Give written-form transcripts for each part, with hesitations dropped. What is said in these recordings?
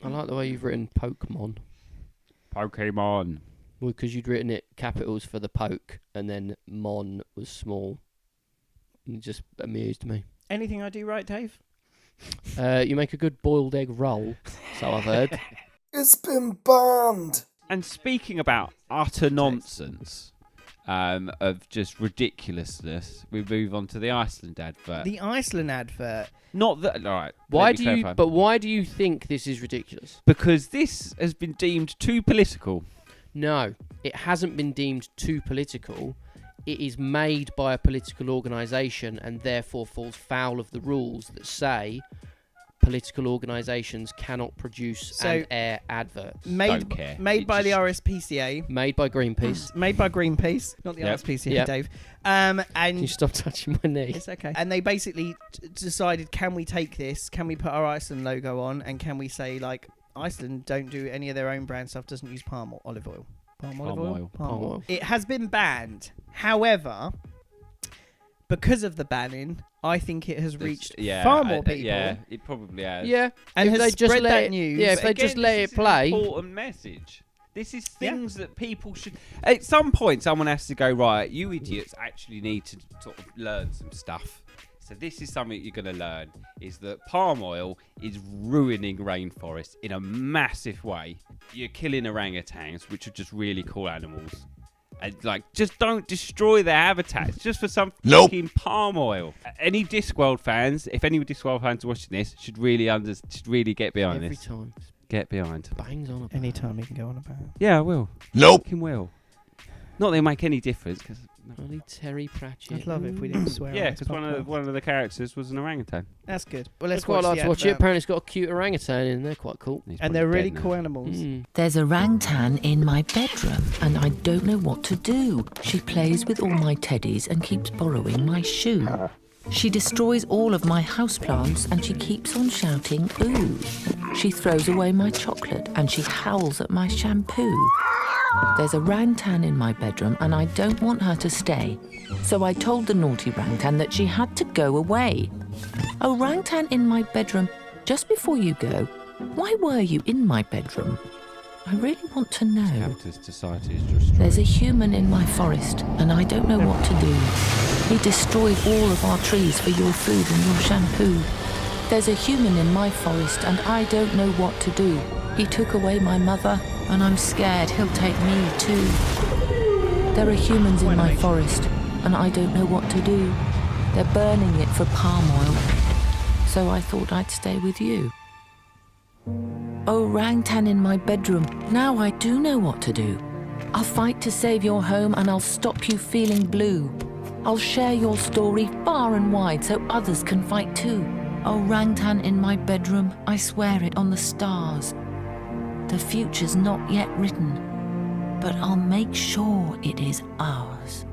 I like the way you've written Pokemon. Pokemon. Well, because you'd written it capitals for the poke, and then mon was small. It just amused me. Anything I do right, Dave? You make a good boiled egg roll, so I've heard. It's been banned. And speaking about utter nonsense, of just ridiculousness, we move on to the Iceland advert. The Iceland advert. Not that. All right. Why do you think this is ridiculous? Because this has been deemed too political. No, it hasn't been deemed too political. It is made by a political organisation and therefore falls foul of the rules that say political organisations cannot produce and air adverts. Made by the RSPCA. Made by Greenpeace. Made by Greenpeace, not the RSPCA, Dave. And can you stop touching my knee? It's okay. And they basically decided, can we take this? Can we put our Iceland logo on? And can we say, like, Iceland don't do any of their own brand stuff, doesn't use olive oil. Palm oil. It has been banned. However, because of the banning, I think it has reached far more people. Yeah, it probably has. Yeah, and if has they just spread let that it, news. Yeah, if they just let it play. This is an important message. This is things that people should. At some point, someone has to go, right, you idiots actually need to sort of learn some stuff. So this is something you're going to learn, is that palm oil is ruining rainforests in a massive way. You're killing orangutans, which are just really cool animals. And, like, just don't destroy their habitats just for some fucking palm oil. Any Discworld fans, if any Discworld fans are watching this, should really get behind Every this. time. Get behind. Bangs on about. Anytime you can go on about. Yeah, I will. Nope. Fucking will. Not that it make any difference, because... Only Terry Pratchett. I'd love it if we didn't swear. Yeah, because one of the characters was an orangutan. That's good. Well, let's quite like to watch it. Apparently, it's got a cute orangutan in there. Quite cool. And they're really cool animals. There's a Rang-tang in my bedroom, and I don't know what to do. She plays with all my teddies and keeps borrowing my shoe. She destroys all of my houseplants, and she keeps on shouting, ooh. She throws away my chocolate, and she howls at my shampoo. There's a Rang-tang in my bedroom, and I don't want her to stay. So I told the naughty Rang-tang that she had to go away. Oh, Rang-tang in my bedroom, just before you go, why were you in my bedroom? I really want to know. There's a human in my forest, and I don't know what to do. He destroyed all of our trees for your food and your shampoo. There's a human in my forest, and I don't know what to do. He took away my mother, and I'm scared he'll take me too. There are humans in my forest, and I don't know what to do. They're burning it for palm oil. So I thought I'd stay with you. Oh, Rang-tang in my bedroom, now I do know what to do. I'll fight to save your home, and I'll stop you feeling blue. I'll share your story far and wide so others can fight too. Oh, Rang-tang in my bedroom, I swear it on the stars. The future's not yet written, but I'll make sure it is ours.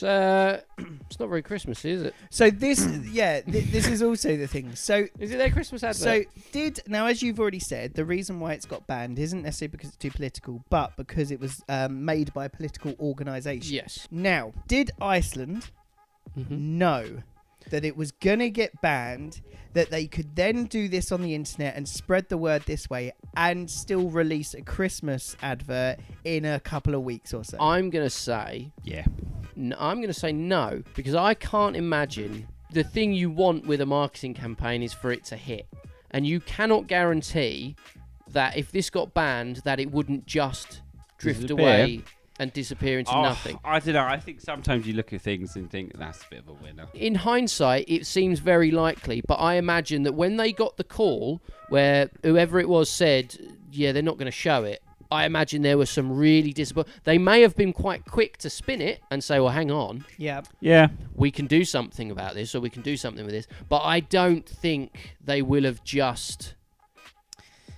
It's not very Christmassy, is it? So this, this is also the thing. So is it their Christmas advert? So now, as you've already said, the reason why it's got banned isn't necessarily because it's too political, but because it was made by a political organisation. Yes. Now, did Iceland know that it was going to get banned, that they could then do this on the internet and spread the word this way and still release a Christmas advert in a couple of weeks or so? I'm going to say... Yeah. I'm going to say no, because I can't imagine the thing you want with a marketing campaign is for it to hit. And you cannot guarantee that if this got banned, that it wouldn't just drift away and disappear into nothing. I don't know. I think sometimes you look at things and think that's a bit of a winner. In hindsight, it seems very likely, but I imagine that when they got the call where whoever it was said, yeah, they're not going to show it, I imagine there was some really disappointing... They may have been quite quick to spin it and say, well, hang on. Yeah. We can do something about this, or we can do something with this. But I don't think they will have just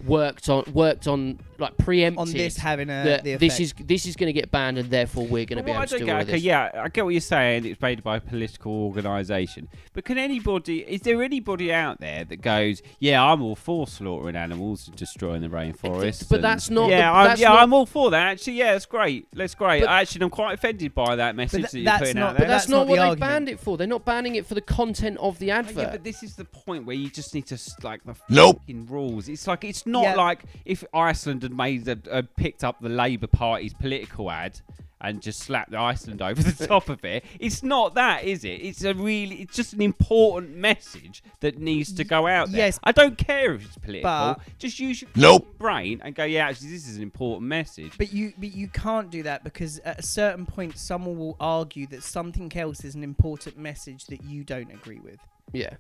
worked on like preempted on this having that the this effect. is going to get banned and therefore we're going to be able to do all of this. Yeah, I get what you're saying. It's made by a political organisation, but is there anybody out there that goes, yeah, I'm all for slaughtering animals and destroying the rainforest? But that's not. I'm all for that. Actually, yeah, it's great. That's great. Actually, I'm quite offended by that message that you're putting out there. But that's not what they argument. banned it for. They're not banning it for the content of the advert. Yeah, but this is the point where you just need to the fucking rules. It's like it's not like if Iceland had made picked up the Labour Party's political ad and just slapped Iceland over the top of it. It's not that, is it? It's just an important message that needs to go out there. Yes. I don't care if it's political. But just use your brain and go, yeah, actually, this is an important message. But you can't do that because at a certain point, someone will argue that something else is an important message that you don't agree with. Yeah.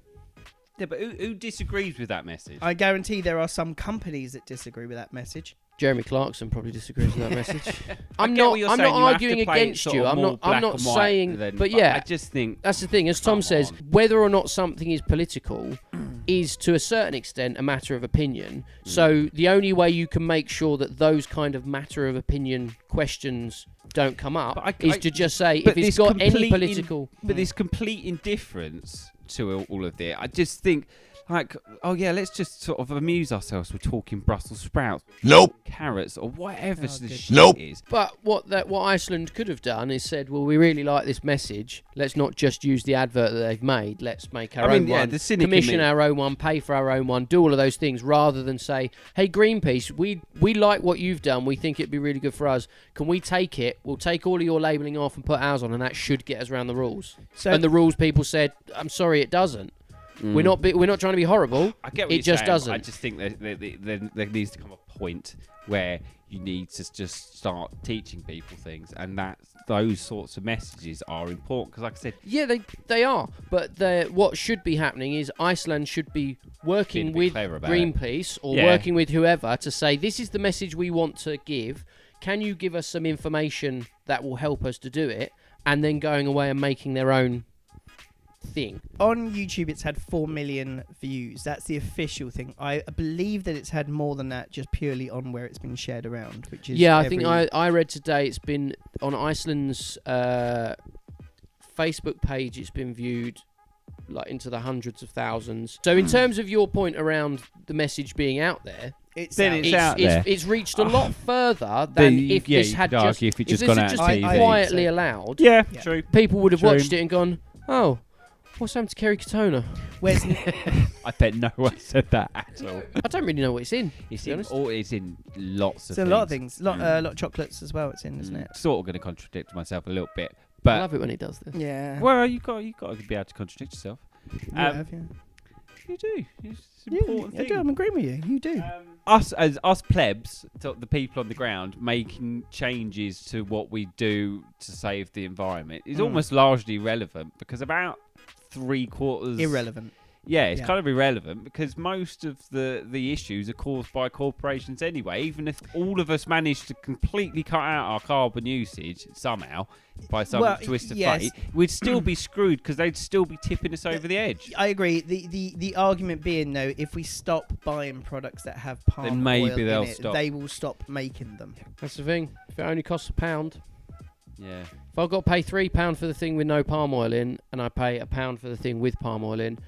Yeah, but who disagrees with that message? I guarantee there are some companies that disagree with that message. Jeremy Clarkson probably disagrees with that message. I'm get not what you're saying. You arguing have to play it against sort you. of I'm more not black and white saying then, but yeah. I just think that's the thing. As Tom says, whether or not something is political is to a certain extent a matter of opinion. So the only way you can make sure that those kind of matter of opinion questions don't come up is to just say if it's got any political but this complete indifference to all of this, I just think like, oh yeah, let's just sort of amuse ourselves with talking Brussels sprouts, carrots, or whatever the shit is. But what Iceland could have done is said, well, we really like this message. Let's not just use the advert that they've made. Let's make our own one, commission our own one, pay for our own one, do all of those things, rather than say, hey, Greenpeace, we like what you've done. We think it'd be really good for us. Can we take it? We'll take all of your labelling off and put ours on, and that should get us around the rules. And the rules people said, I'm sorry, it doesn't. We're not trying to be horrible. I get what it just doesn't. I just think there needs to come a point where you need to just start teaching people things, and that those sorts of messages are important. Because, like I said, yeah, they are. But what should be happening is Iceland should be working with Greenpeace or working with whoever to say, this is the message we want to give. Can you give us some information that will help us to do it? And then going away and making their own thing. On YouTube, it's had 4 million views. That's the official thing. I believe that it's had more than that just purely on where it's been shared around, which is I think I read today it's been on Iceland's Facebook page. It's been viewed like into the hundreds of thousands. So in terms of your point around the message being out there, it's out there. It's reached a lot further than if this had just been quietly allowed. Yeah, true. People would have watched it and gone, oh, what's happened to Kerry Katona? Where's I bet no one said that at all. I don't really know what it's in. It's in lots of things. It's a lot of things. A lot of chocolates as well. It's in, isn't it? Sort of going to contradict myself a little bit, but I love it when he does this. Yeah. Well, you got to be able to contradict yourself. You do. It's an important thing. I do. I'm agreeing with you. You do. Us plebs, the people on the ground, making changes to what we do to save the environment is almost largely irrelevant because about 3/4 irrelevant. Yeah, it's kind of irrelevant because most of the issues are caused by corporations anyway. Even if all of us managed to completely cut out our carbon usage somehow by some twist of fate, we'd still be screwed because they'd still be tipping us over the edge. I agree. The argument being, though, if we stop buying products that have palm then maybe oil they'll in it, stop. they will stop making them. That's the thing. If it only costs £1. Yeah. If I've got to pay £3 for the thing with no palm oil in, and I pay £1 for the thing with palm oil in,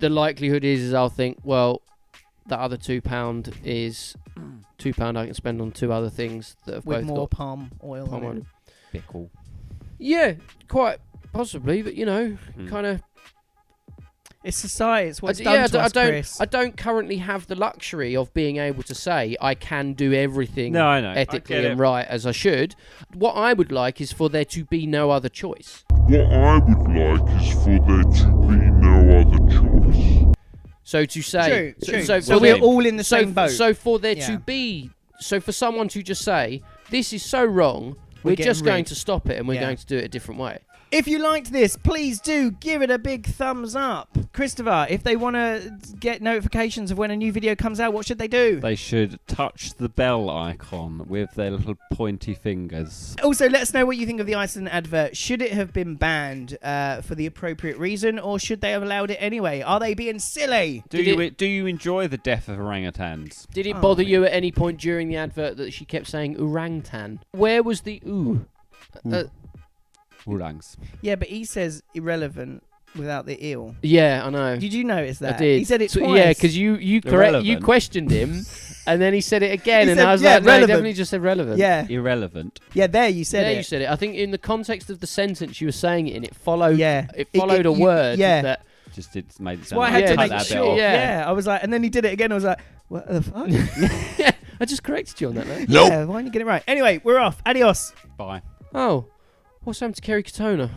the likelihood is I'll think, well, that other £2 is £2 I can spend on 2 other things that have with both more got palm oil. palm oil. Bit cool. Yeah, quite possibly, but kind of. It's society. It's what's done to us, Chris. I don't currently have the luxury of being able to say I can do everything ethically and right as I should. What I would like is for there to be no other choice. So to say, True. So we're all in the same boat. So for there to be, for someone to just say this is so wrong, we're just going to stop it and we're going to do it a different way. If you liked this, please do give it a big thumbs up. Christopher, if they want to get notifications of when a new video comes out, what should they do? They should touch the bell icon with their little pointy fingers. Also, let us know what you think of the Iceland advert. Should it have been banned for the appropriate reason, or should they have allowed it anyway? Are they being silly? Do you enjoy the death of orangutans? Did it bother you at any point during the advert that she kept saying orangutan? Where was the ooh? Orangs. Yeah, but he says irrelevant without the eel. Yeah, I know. Did you notice that? I did. He said it twice. Yeah, because you questioned him, and then he said it again, He and said, I was yeah, like, no, he relevant. definitely just said relevant. Yeah. Irrelevant. Yeah, there you said it. You said it. I think in the context of the sentence you were saying it in, it followed. Yeah. It followed a word. Yeah. That. Just it made it sound Well, I like had to cut make that bit sure. off. Yeah. I was like, and then he did it again. I was like, what the fuck? Yeah, I just corrected you on that, though. Yeah, why didn't you get it right? Anyway, we're off. Adios. Bye. Oh, what's happened to Kerry Katona?